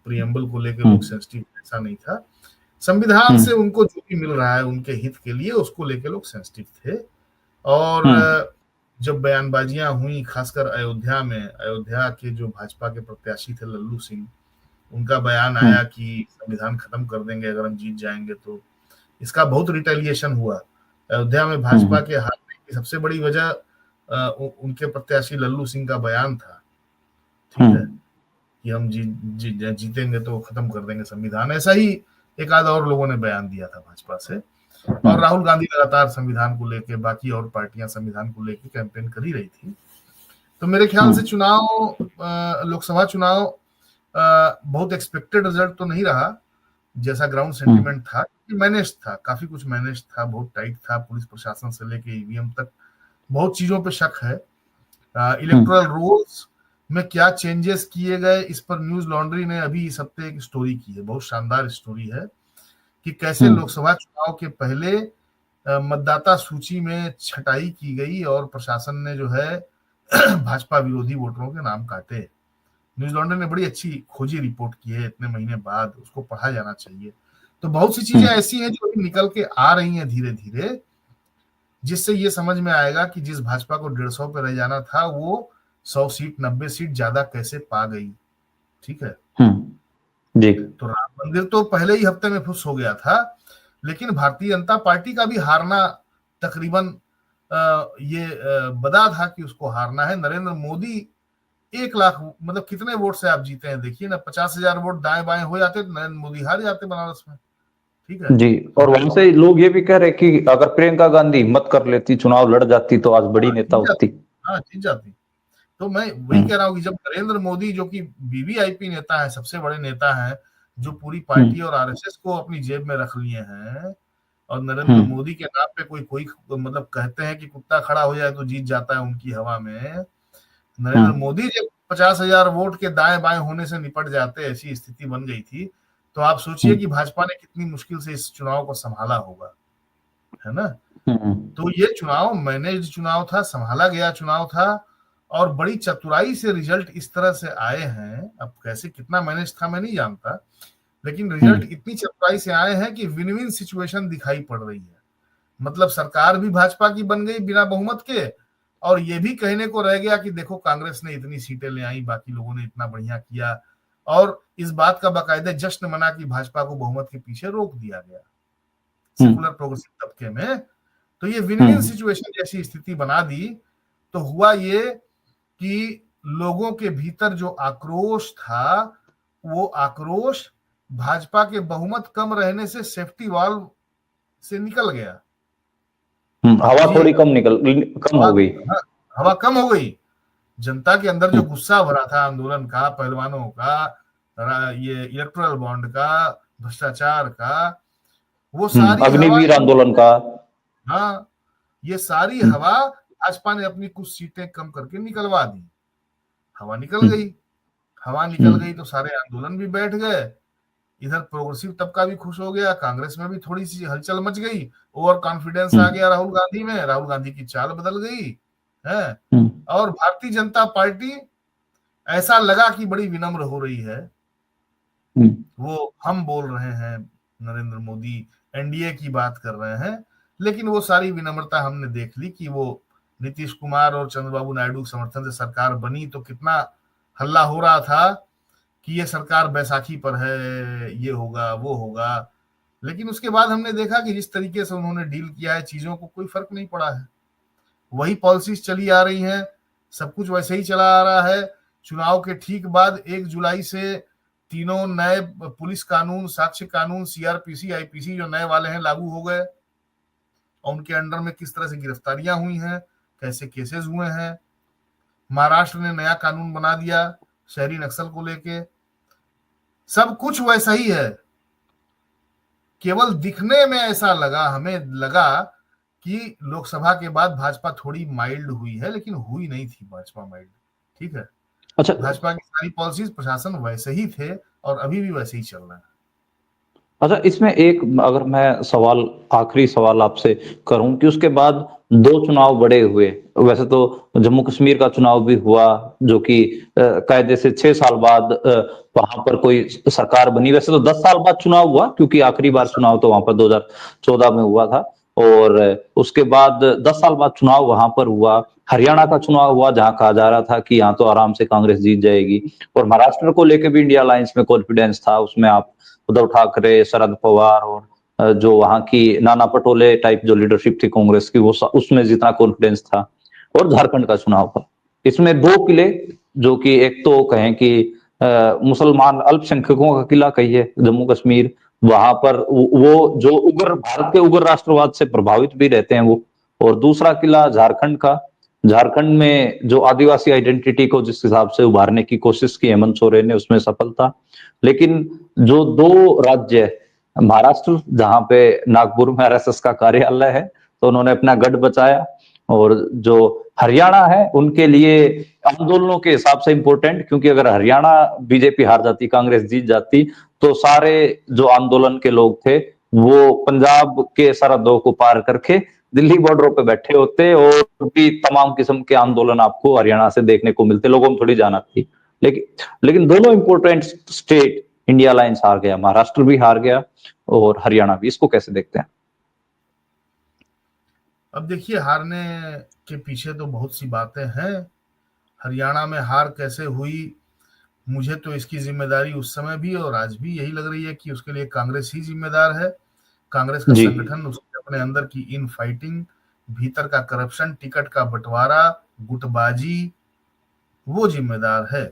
प्रियम्बल को लेकर लोग सेंसिटिव, ऐसा नहीं था। संविधान से उनको जो भी मिल रहा है उनके हित के लिए, उसको लेकर लोग सेंसिटिव थे। और जब बयानबाजियां हुई, खासकर अयोध्या में, अयोध्या के जो भाजपा के प्रत्याशी थे लल्लू सिंह, उनका बयान आया कि संविधान खत्म कर देंगे अगर हम जीत जाएंगे, तो इसका बहुत रिटेलिएशन हुआ। अयोध्या में भाजपा के हारने की सबसे बड़ी वजह उनके प्रत्याशी लल्लू सिंह का बयान था, ठीक है, कि हम जीतेंगे तो खत्म कर देंगे संविधान। ऐसा ही एक आध और लोगों ने बयान दिया था भाजपा से। और राहुल गांधी लगातार संविधान को लेके, बाकी और पार्टियां संविधान को लेके कैंपेन कर ही रही थी। तो मेरे ख्याल से चुनाव, लोकसभा चुनाव बहुत एक्सपेक्टेड रिजल्ट तो नहीं रहा, जैसा ग्राउंड सेंटिमेंट था। मैनेज था, काफी कुछ मैनेज था, बहुत टाइट था, पुलिस प्रशासन से लेके ईवीएम तक बहुत चीजों पे शक है। इलेक्टोरल रोल्स में क्या चेंजेस किए गए, इस पर न्यूज लॉन्ड्री ने अभी इस हफ्ते एक स्टोरी की है, बहुत शानदार स्टोरी है, कि कैसे लोकसभा चुनाव के पहले मतदाता सूची में छटाई की गई और प्रशासन ने जो है भाजपा विरोधी वोटरों के नाम काटे। न्यूज लॉन्ड्री ने बड़ी अच्छी खोजी रिपोर्ट की है इतने महीने बाद, उसको पढ़ा जाना चाहिए। तो बहुत सी चीजें ऐसी हैं जो अभी निकल के आ रही हैं धीरे धीरे, जिससे ये समझ में आएगा कि जिस भाजपा को 150 पे रह जाना था, वो 100 सीट 90 सीट ज्यादा कैसे पा गई। ठीक है, जी। तो राम मंदिर तो पहले ही हफ्ते में खुश हो गया था, लेकिन भारतीय जनता पार्टी का भी हारना तकरीबन ये बदा था कि उसको हारना है। नरेंद्र मोदी 1 लाख, मतलब कितने वोट से आप जीते हैं देखिए ना, 50,000 वोट दाएं बाएं हो जाते तो नरेंद्र मोदी हार जाते बनारस में। ठीक है जी, और वहां से लोग ये भी कह रहे कि अगर प्रियंका गांधी हिम्मत कर लेती, चुनाव लड़ जाती, तो आज बड़ी नेता होती। हाँ, जीत जाती। तो मैं वही कह रहा हूँ कि जब नरेंद्र मोदी, जो कि वीवीआईपी नेता है, सबसे बड़े नेता हैं, जो पूरी पार्टी और आरएसएस को अपनी जेब में रख लिए हैं, और नरेंद्र मोदी के नाम पे कोई कोई मतलब कहते हैं कि कुत्ता खड़ा हो जाए तो जीत जाता है उनकी हवा में। नरेंद्र मोदी जब 50,000 वोट के दाएं बाएं होने से निपट जाते, ऐसी स्थिति बन गई थी, तो आप सोचिए कि भाजपा ने कितनी मुश्किल से इस चुनाव को संभाला होगा, है ना। तो ये चुनाव मैनेज चुनाव था, संभाला गया चुनाव था, और बड़ी चतुराई से रिजल्ट इस तरह से आए हैं। अब कैसे कितना मैनेज था मैं नहीं जानता, लेकिन रिजल्ट इतनी चतुराई से आए हैं कि विन विन सिचुएशन दिखाई पड़ रही है। मतलब सरकार भी भाजपा की बन गई बिना बहुमत के, और ये भी कहने को रह गया कि देखो कांग्रेस ने इतनी सीटें ले आई, बाकी लोगों ने इतना बढ़िया किया, और इस बात का बाकायदा जश्न मना कि भाजपा को बहुमत के पीछे रोक दिया गया सेकुलर प्रोग्रेसिव तबके में। तो ये विन विन सिचुएशन जैसी स्थिति बना दी। तो हुआ ये कि लोगों के भीतर जो आक्रोश था, वो आक्रोश भाजपा के बहुमत कम रहने से सेफ्टी वाल्व से निकल गया। हवा थोड़ी कम हो गई। हवा कम हो गई। जनता के अंदर जो गुस्सा भरा था आंदोलन का, पहलवानों का, ये इलेक्टोरल बॉन्ड का, भ्रष्टाचार का, वो सारी अग्निवीर आंदोलन का, हाँ, ये सारी हवा भाजपा ने अपनी कुछ सीटें कम करके निकलवा दी। हवा निकल गई। हवा निकल गई तो सारे आंदोलन भी बैठ गए। इधर प्रोग्रेसिव तबका भी खुश हो गया, कांग्रेस में भी थोड़ी सी हलचल मच गई, ओवर कॉन्फिडेंस आ गया राहुल गांधी में, राहुल गांधी की चाल बदल गई है। और भारतीय जनता पार्टी ऐसा लगा कि बड़ी विनम्र हो रही है। वो हम बोल रहे हैं नरेंद्र मोदी एनडीए की बात कर रहे हैं, लेकिन वो सारी विनम्रता हमने देख ली कि वो नीतीश कुमार और चंद्रबाबू नायडू के समर्थन से सरकार बनी तो कितना हल्ला हो रहा था कि ये सरकार बैसाखी पर है, ये होगा वो होगा। लेकिन उसके बाद हमने देखा कि जिस तरीके से उन्होंने डील किया है चीजों को, कोई फर्क नहीं पड़ा है। वही पॉलिसीज चली आ रही हैं, सब कुछ वैसे ही चला आ रहा है। चुनाव के ठीक बाद 1 जुलाई से तीनों नए पुलिस कानून, साक्ष्य कानून, सीआरपीसी, आईपीसी जो नए वाले हैं लागू हो गए, और उनके अंडर में किस तरह से गिरफ्तारियां हुई हैं, कैसे केसेस हुए हैं। महाराष्ट्र ने नया कानून बना दिया शहरी नक्सल को लेके। सब कुछ वैसा ही है, केवल दिखने में ऐसा लगा, हमें लगा कि लोकसभा के बाद भाजपा थोड़ी माइल्ड हुई है, लेकिन हुई नहीं थी भाजपा माइल्ड। ठीक है, अच्छा, भाजपा की सारी पॉलिसीज प्रशासन वैसे ही थे और अभी भी वैसे ही चल रहा है। अच्छा, इसमें एक अगर मैं आखिरी सवाल आपसे करूं कि उसके बाद 2 चुनाव बड़े हुए। वैसे तो जम्मू कश्मीर का चुनाव भी हुआ जो कि कायदे से 6 साल बाद वहां पर कोई सरकार बनी। वैसे तो 10 साल बाद चुनाव हुआ, क्योंकि आखिरी बार चुनाव तो वहां पर 2014 में हुआ था, और उसके बाद 10 साल बाद चुनाव वहां पर हुआ। हरियाणा का चुनाव हुआ जहां कहा जा रहा था कि यहाँ तो आराम से कांग्रेस जीत जाएगी, और महाराष्ट्र को लेकर भी इंडिया अलायंस में कॉन्फिडेंस था। उसमें आप उद्धव ठाकरे, शरद पवार और जो वहां की नाना पटोले टाइप जो लीडरशिप थी कांग्रेस की, वो उसमें जितना कॉन्फिडेंस था। और झारखंड का चुनाव था, इसमें 2 किले, जो कि एक तो कहें कि मुसलमान अल्पसंख्यकों का किला कहिए जम्मू कश्मीर, वहां पर वो जो उग्र भारत के उग्र राष्ट्रवाद से प्रभावित भी रहते हैं वो। और दूसरा किला झारखंड का, झारखंड में जो आदिवासी आइडेंटिटी को जिस हिसाब से उभारने की कोशिश की हेमंत सोरेन ने, उसमें सफलता। लेकिन जो 2 राज्य, महाराष्ट्र जहां पे नागपुर में आरएसएस का कार्यालय है, तो उन्होंने अपना गढ़ बचाया, और जो हरियाणा है उनके लिए आंदोलनों के हिसाब से इंपॉर्टेंट, क्योंकि अगर हरियाणा बीजेपी हार जाती, कांग्रेस जीत जाती, तो सारे जो आंदोलन के लोग थे वो पंजाब के सरहदों को पार करके दिल्ली बॉर्डरों पे बैठे होते, और भी तमाम किस्म के आंदोलन आपको हरियाणा से देखने को मिलते। लोगों में थोड़ी जानत थी, लेकिन दोनों इंपोर्टेंट स्टेट इंडिया अलायंस हार गया, महाराष्ट्र भी हार गया और हरियाणा भी। इसको कैसे देखते हैं? अब देखिए, हारने के पीछे तो बहुत सी बातें हैं। हरियाणा में हार कैसे हुई, मुझे तो इसकी जिम्मेदारी उस समय भी और आज भी यही लग रही है कि उसके लिए कांग्रेस ही जिम्मेदार है। कांग्रेस का संगठन, उसके अपने अंदर की इन फाइटिंग, भीतर का करप्शन, टिकट का बंटवारा, गुटबाजी, वो जिम्मेदार है।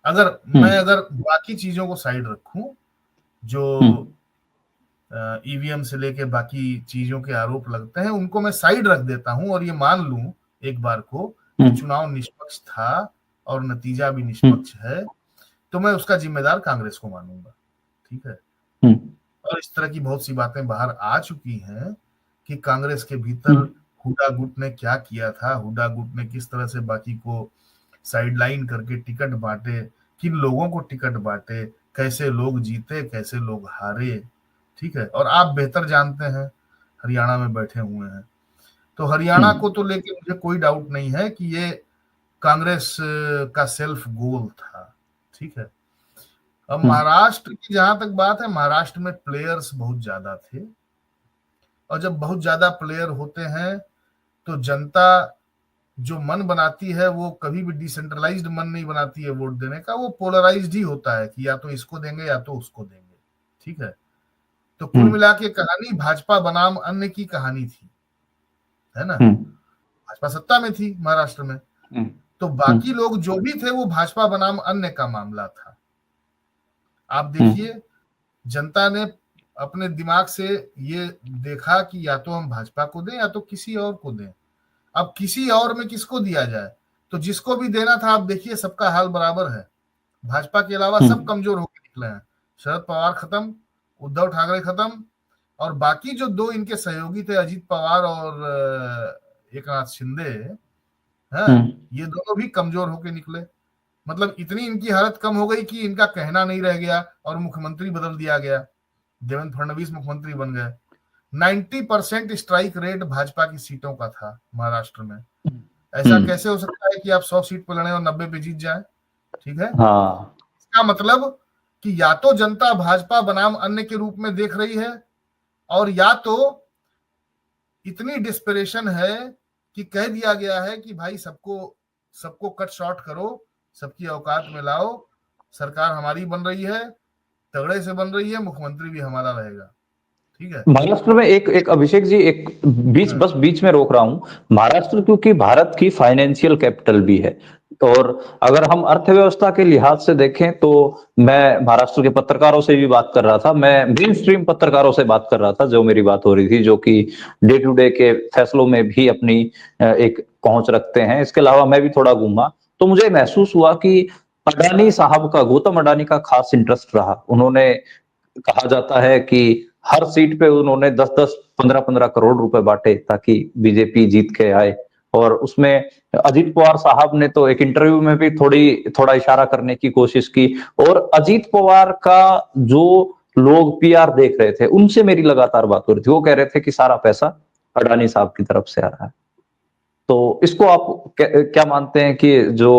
अगर बाकी चीजों को साइड रखूं, जो ईवीएम से लेके बाकी चीजों के आरोप लगते हैं उनको मैं साइड रख देता हूं, और ये मान लूं एक बार को कि चुनाव निष्पक्ष था और नतीजा भी निष्पक्ष है, तो मैं उसका जिम्मेदार कांग्रेस को मानूंगा। ठीक है, और इस तरह की बहुत सी बातें बाहर आ चुकी हैं कि कांग्रेस के भीतर हुड्डा गुट ने क्या किया था, हुड्डा गुट ने किस तरह से बाकी को साइडलाइन करके टिकट बांटे, किन लोगों को टिकट बांटे, कैसे लोग जीते, कैसे लोग हारे। ठीक है, और आप बेहतर जानते हैं, हरियाणा में बैठे हुए हैं। तो हरियाणा को तो लेके मुझे कोई डाउट नहीं है कि ये कांग्रेस का सेल्फ गोल था, ठीक है। अब महाराष्ट्र की जहां तक बात है, महाराष्ट्र में प्लेयर्स बहुत ज्यादा थे, और जब बहुत ज्यादा प्लेयर होते हैं तो जनता जो मन बनाती है वो कभी भी डिसेंट्रलाइज्ड मन नहीं बनाती है वोट देने का, वो पोलराइज्ड ही होता है कि या तो इसको देंगे या तो उसको देंगे, ठीक है। तो कुल मिला के कहानी भाजपा बनाम अन्य की कहानी थी, है ना। भाजपा सत्ता में थी महाराष्ट्र में, तो बाकी लोग जो भी थे वो भाजपा बनाम अन्य का मामला था। आप देखिए, जनता ने अपने दिमाग से ये देखा कि या तो हम भाजपा को दें या तो किसी और को दें। अब किसी और में किसको दिया जाए, तो जिसको भी देना था, आप देखिए सबका हाल बराबर है। भाजपा के अलावा सब कमजोर होकर निकले हैं। शरद पवार खत्म, उद्धव ठाकरे खत्म, और बाकी जो दो इनके सहयोगी थे, अजीत पवार और एकनाथ शिंदे, ये दोनों भी कमजोर होकर निकले। मतलब इतनी इनकी हालत कम हो गई कि इनका कहना नहीं रह गया और मुख्यमंत्री बदल दिया गया, देवेंद्र फडणवीस मुख्यमंत्री बन गए। 90% स्ट्राइक रेट भाजपा की सीटों का था महाराष्ट्र में। ऐसा कैसे हो सकता है कि आप 100 सीट पर लड़े और 90 पे जीत जाए, ठीक है। इसका मतलब कि या तो जनता भाजपा बनाम अन्य के रूप में देख रही है, और या तो इतनी डिस्परेशन है कि कह दिया गया है कि भाई सबको कट शॉर्ट करो, सबकी औकात में लाओ, सरकार हमारी बन रही है, तगड़े से बन रही है, मुख्यमंत्री भी हमारा रहेगा, ठीक है। महाराष्ट्र में एक अभिषेक जी, एक बीच में रोक रहा हूं। महाराष्ट्र क्योंकि भारत की फाइनेंशियल कैपिटल भी है, और अगर हम अर्थव्यवस्था के लिहाज से देखें तो मैं महाराष्ट्र के पत्रकारों से भी बात कर रहा था, मैं मेन स्ट्रीम पत्रकारों से बात कर रहा था, जो मेरी बात हो रही थी, जो कि डे टू डे के फैसलों में भी अपनी एक पहुंच रखते हैं। इसके अलावा मैं भी थोड़ा घूमा, तो मुझे महसूस हुआ कि अडानी साहब का, गौतम अडानी का खास इंटरेस्ट रहा। उन्होंने, कहा जाता है कि हर सीट पे उन्होंने 10-10, 15-15 करोड़ रुपए बांटे ताकि बीजेपी जीत के आए। और उसमें अजीत पवार साहब ने तो एक इंटरव्यू में भी थोड़ा इशारा करने की कोशिश की, और अजीत पवार का जो लोग पीआर देख रहे थे उनसे मेरी लगातार बात हो रही थी, वो कह रहे थे कि सारा पैसा अडानी साहब की तरफ से आ रहा है। तो इसको आप क्या मानते हैं कि जो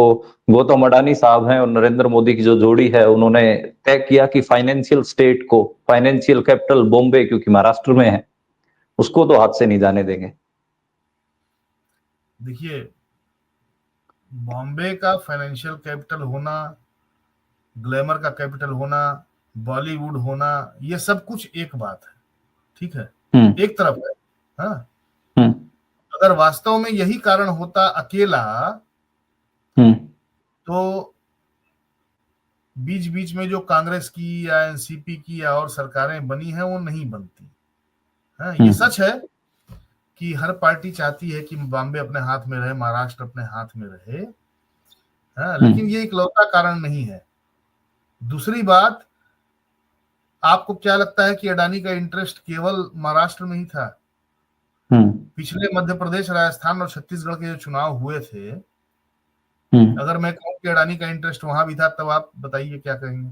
गौतम अडानी साहब हैं और नरेंद्र मोदी की जो जोड़ी है, उन्होंने तय किया कि फाइनेंशियल स्टेट को, फाइनेंशियल कैपिटल बॉम्बे क्योंकि महाराष्ट्र में है, उसको तो हाथ से नहीं जाने देंगे। देखिए, बॉम्बे का फाइनेंशियल कैपिटल होना, ग्लैमर का कैपिटल होना, बॉलीवुड होना, ये सब कुछ एक बात है, ठीक है, एक तरफ है। हाँ, अगर वास्तव में यही कारण होता अकेला, तो बीच बीच में जो कांग्रेस की या एनसीपी की या और सरकारें बनी हैं वो नहीं बनती। हाँ, ये सच है कि हर पार्टी चाहती है कि बॉम्बे अपने हाथ में रहे, महाराष्ट्र अपने हाथ में रहे, हाँ, लेकिन ये इकलौता कारण नहीं है। दूसरी बात, आपको क्या लगता है कि अडानी का इंटरेस्ट केवल महाराष्ट्र में ही था? पिछले मध्य प्रदेश, राजस्थान और छत्तीसगढ़ के जो चुनाव हुए थे, अगर मैं कहूं कि अडानी का इंटरेस्ट वहां भी था, तब आप बताइए क्या कहेंगे?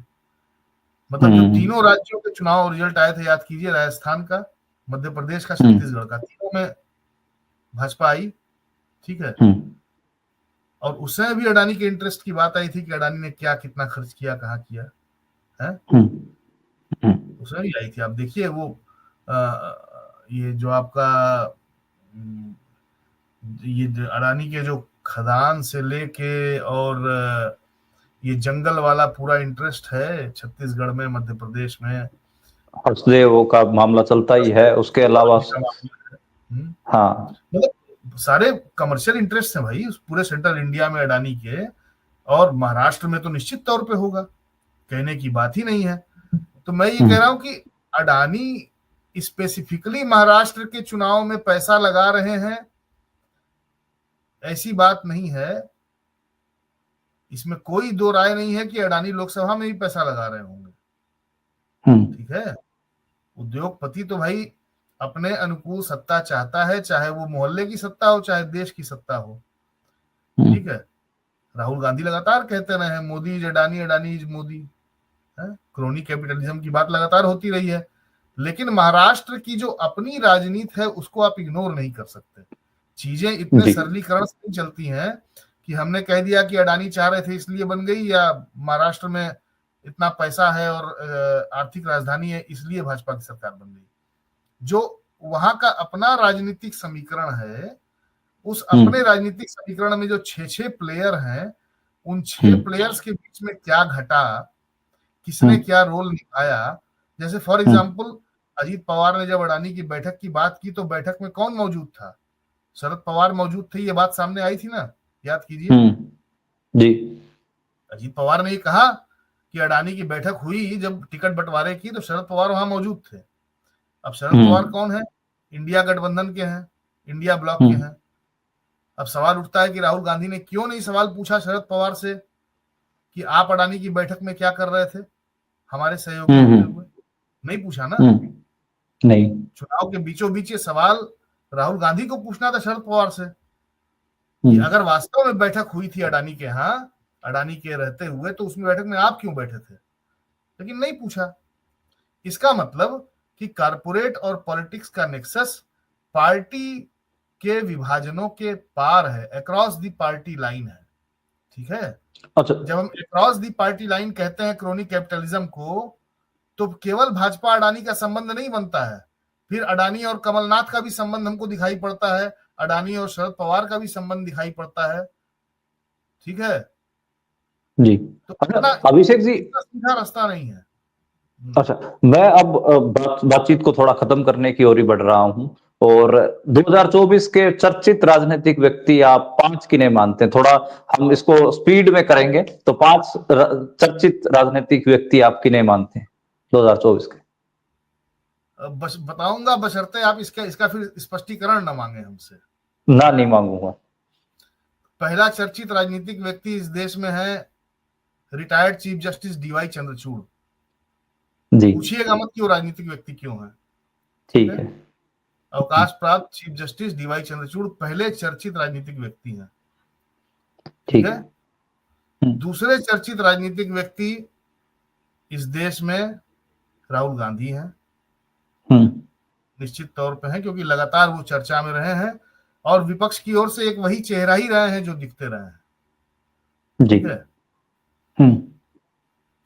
मतलब जो तीनों राज्यों के चुनाव रिजल्ट आए थे, याद कीजिए, राजस्थान का, मध्य प्रदेश का, छत्तीसगढ़ का, तीनों में भाजपा आई, ठीक है। और उसमें भी अडानी के इंटरेस्ट की बात आई थी कि अडानी ने क्या, कितना खर्च किया, कहाँ किया है, उसमें भी आई थी। आप देखिए वो ये जो आपका ये अडानी के जो खदान से लेके और ये जंगल वाला पूरा इंटरेस्ट है छत्तीसगढ़ में, मध्य प्रदेश में, हर्षदेव का मामला चलता ही है, उसके अलावा हाँ, मतलब सारे कमर्शियल इंटरेस्ट हैं भाई उस पूरे सेंट्रल इंडिया में अडानी के, और महाराष्ट्र में तो निश्चित तौर पे होगा, कहने की बात ही नहीं है। तो मैं ये कह रहा हूं कि अडानी स्पेसिफिकली महाराष्ट्र के चुनाव में पैसा लगा रहे हैं, ऐसी बात नहीं है। इसमें कोई दो राय नहीं है कि अडानी लोकसभा में भी पैसा लगा रहे होंगे, ठीक है। उद्योगपति तो भाई अपने अनुकूल सत्ता चाहता है, चाहे वो मोहल्ले की सत्ता हो, चाहे देश की सत्ता हो, ठीक है। राहुल गांधी लगातार कहते रहे हैं Modi is Adani, Adani is Modi, crony capitalism की बात लगातार होती रही है। लेकिन महाराष्ट्र की जो अपनी राजनीति है उसको आप इग्नोर नहीं कर सकते। चीजें इतने जी सरलीकरण से नहीं चलती हैं कि हमने कह दिया कि अडानी चाह रहे थे इसलिए बन गई, या महाराष्ट्र में इतना पैसा है और आर्थिक राजधानी है इसलिए भाजपा की सरकार बन गई। जो वहां का अपना राजनीतिक समीकरण है, उस अपने राजनीतिक समीकरण में जो 6 प्लेयर हैं, उन 6 प्लेयर्स के बीच में क्या घटा, किसने क्या रोल निभाया। जैसे फॉर एग्जाम्पल अजीत पवार ने जब अडानी की बैठक की बात की तो बैठक में कौन मौजूद था? शरद पवार मौजूद थे, ये बात सामने आई थी ना, याद कीजिए। जी अजीत पवार ने ये कहा कि अडानी की बैठक हुई जब टिकट बंटवारे की तो शरद पवार वहां मौजूद थे। अब शरद पवार कौन है? इंडिया गठबंधन के हैं, इंडिया ब्लॉक के हैं। अब सवाल उठता है कि राहुल गांधी ने क्यों नहीं सवाल पूछा शरद पवार से कि आप अडानी की बैठक में क्या कर रहे थे हमारे सहयोगी होते हुए? नहीं पूछा ना। नहीं, चुनाव के बीचों बीच ये सवाल राहुल गांधी को पूछना था शरद पवार से कि अगर वास्तव में बैठक हुई थी अडानी के यहाँ, अडानी के रहते हुए, तो उसमें बैठक में आप क्यों बैठे थे? लेकिन नहीं पूछा। इसका मतलब कि कारपोरेट और पॉलिटिक्स का नेक्सस पार्टी के विभाजनों के पार है, अक्रॉस द पार्टी लाइन है। ठीक है। अच्छा, जब हम अक्रॉस द पार्टी लाइन कहते हैं क्रोनी कैपिटलिज्म को, तो केवल भाजपा अडानी का संबंध नहीं बनता है, फिर अडानी और कमलनाथ का भी संबंध हमको दिखाई पड़ता है, अडानी और शरद पवार का भी संबंध दिखाई पड़ता है। ठीक है जी। तो अच्छा अभिषेक जी, सीधा रास्ता नहीं है। अच्छा मैं अब बातचीत को थोड़ा खत्म करने की ओर ही बढ़ रहा हूं, और 2024 के चर्चित राजनीतिक व्यक्ति आप 5 किन्हें मानते हैं? थोड़ा हम इसको स्पीड में करेंगे, तो 5 चर्चित राजनीतिक व्यक्ति आप किन्हें मानते हैं 2024 के? बस बताऊंगा, बशर्ते आप इसका फिर स्पष्टीकरण न मांगे हमसे। ना, नहीं मांगूंगा। पहला चर्चित राजनीतिक व्यक्ति इस देश में है retired chief justice DY Chandrachud. जी पूछिएगा मत कि वो राजनीतिक व्यक्ति क्यों है। ठीक है। अवकाश प्राप्त चीफ जस्टिस डीवाई चंद्रचूड़ पहले चर्चित राजनीतिक व्यक्ति हैं। ठीक है। दूसरे चर्चित राजनीतिक व्यक्ति इस देश में राहुल गांधी हैं। निश्चित तौर पे हैं, क्योंकि लगातार वो चर्चा में रहे हैं और विपक्ष की ओर से एक वही चेहरा ही रहे हैं जो दिखते रहे हैं। जी। ठीक है।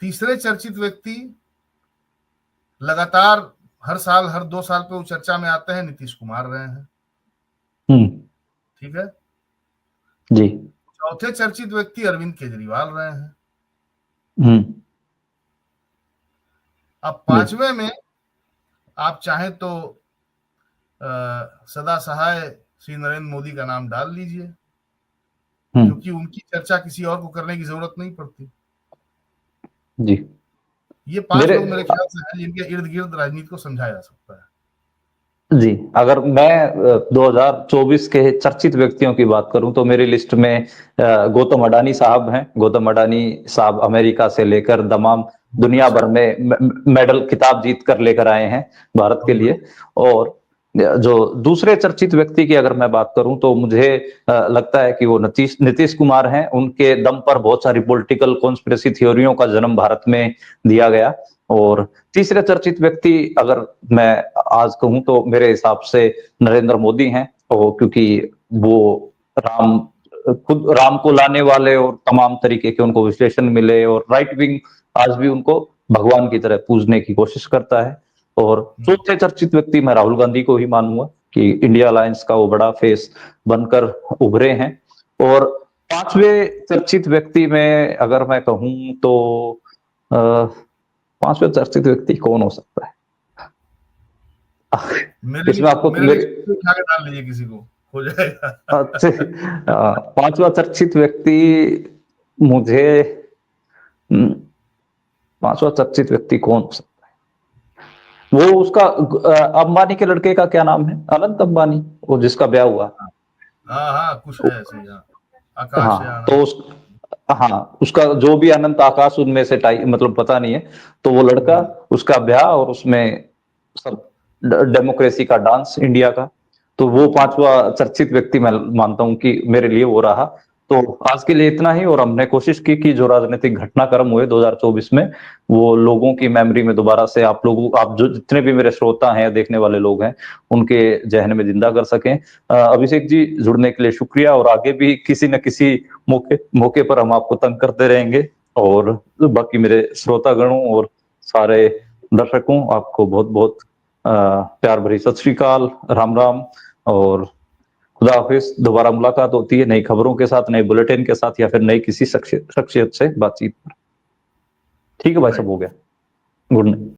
तीसरे चर्चित व्यक्ति लगातार हर साल, हर 2 साल पे वो चर्चा में आते हैं, नीतीश कुमार रहे हैं। ठीक है जी। चौथे चर्चित व्यक्ति अरविंद केजरीवाल रहे हैं। अब पांचवें में आप चाहें तो सदा सहाय श्री नरेंद्र मोदी का नाम डाल लीजिए, क्योंकि उनकी चर्चा किसी और को करने की जरूरत नहीं पड़ती। जी। ये 5 लोग मेरे ख्याल से हैं जिनके इर्द गिर्द राजनीति को समझाया जा सकता है। जी, अगर मैं 2024 के चर्चित व्यक्तियों की बात करूं तो मेरी लिस्ट में गौतम अडानी साहब हैं। गौतम अडानी साहब अमेरिका से लेकर तमाम दुनिया भर में मेडल खिताब जीत कर लेकर आए हैं भारत के लिए। और जो दूसरे चर्चित व्यक्ति की अगर मैं बात करूं तो मुझे लगता है कि वो नीतीश कुमार हैं। उनके दम पर बहुत सारी पॉलिटिकल कॉन्स्पिरेसी थ्योरियों का जन्म भारत में दिया गया। और तीसरे चर्चित व्यक्ति अगर मैं आज कहूं तो मेरे हिसाब से नरेंद्र मोदी हैं, और क्योंकि वो खुद राम को लाने वाले और तमाम तरीके के उनको विश्लेषण मिले, और राइट विंग आज भी उनको भगवान की तरह पूजने की कोशिश करता है। और चौथे चर्चित व्यक्ति मैं राहुल गांधी को ही मानूंगा कि इंडिया अलायंस का वो बड़ा फेस बनकर उभरे हैं। और पांचवें चर्चित व्यक्ति में अगर मैं कहूं तो पांचवें चर्चित व्यक्ति कौन हो सकता है? इसमें आपको डाल लीजिए, किसी को हो जाएगा। पांचवा चर्चित व्यक्ति मुझे पांचवा चर्चित व्यक्ति कौन हो सकता है? वो उसका अंबानी के लड़के का क्या नाम है? अनंत अंबानी, वो जिसका ब्याह हुआ। हाँ कुछ है ऐसे। आकाश हाँ, तो हाँ, उसका जो भी अनंत आकाश उनमें से मतलब पता नहीं है, तो वो लड़का, उसका ब्याह और उसमें सब डेमोक्रेसी का डांस इंडिया का, तो वो पांचवा चर्चित व्यक्ति मैं मानता हूं कि मेरे लिए वो रहा। तो आज के लिए इतना ही, और हमने कोशिश की कि जो राजनीतिक घटनाक्रम हुए 2024 में वो लोगों की मेमोरी में दोबारा से आप जो जितने भी मेरे श्रोता हैं या देखने वाले लोग हैं उनके जहन में जिंदा कर सकें। अभिषेक जी, जुड़ने के लिए शुक्रिया, और आगे भी किसी न किसी मौके पर हम आपको तंग करते रहेंगे। और बाकी मेरे श्रोतागणों और सारे दर्शकों, आपको बहुत बहुत प्यार भरी सत श्री अकाल, राम राम, और खुदा हाफिज। दोबारा मुलाकात होती है नई खबरों के साथ, नए बुलेटिन के साथ, या फिर नई किसी शख्सियत से बातचीत पर। ठीक है भाई, सब हो गया। Good night.